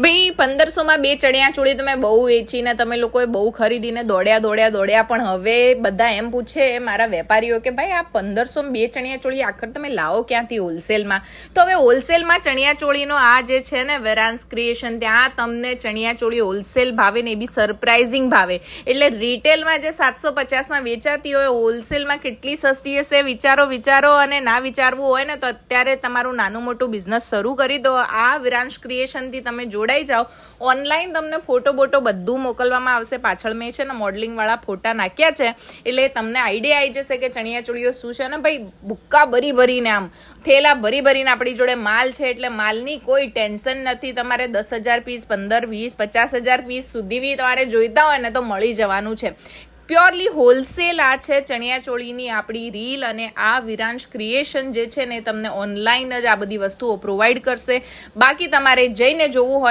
ભાઈ 1500 માં 2 ચણિયાચોળી તો મેં બહુ વેચીને તમે લોકોએ બહુ ખરીદીને દોડ્યા પણ હવે બધા એમ પૂછે મારા વેપારીઓ કે ભાઈ આ 1500 માં 2 ચણિયાચોળી આખર તમે લાવો ક્યાંથી હોલસેલમાં? તો હવે હોલસેલમાં ચણિયાચોળીનો આ જે છે ને વેરાન્સ ક્રિએશન, ત્યાં તમને ચણિયાચોળી હોલસેલ ભાવે ને એ બી સરપ્રાઇઝિંગ ભાવે. એટલે રિટેલમાં જે 750માં વેચાતી હોય હોલસેલમાં કેટલી સસ્તી હશે વિચારો. અને ના વિચારવું હોય ને તો અત્યારે તમારું નાનું મોટું બિઝનેસ શરૂ કરી દો. આ વેરાન્સ ક્રિએશનથી તમે જોડાઈ જાઓ. ઓનલાઈન તમને ફોટો બધું મોકલવામાં આવશે. પાછળ મેં છે ને મોડલિંગ વાળા ફોટા નાખ્યા છે, એટલે તમને આઈડિયા આવી જશે કે ચણિયાચોળીઓ શું છે. ને ભાઈ બુક્કા ભરીને આમ થેલા ભરીને આપણી જોડે માલ છે, એટલે માલની કોઈ ટેન્શન નથી. તમારે 10,000 પીસ, 15, 20, 50,000 પીસ સુધી બી તમારે જોઈતા હોય ને તો મળી જવાનું છે. પ્યોરલી હોલસેલ આ છે ચણિયાચોળીની આપણી રીલ. અને આ વિરાંશ ક્રિએશન જે છે ને તમને ઓનલાઈન જ આ બધી વસ્તુઓ પ્રોવાઈડ કરશે. બાકી તમારે જઈને જોવું હોય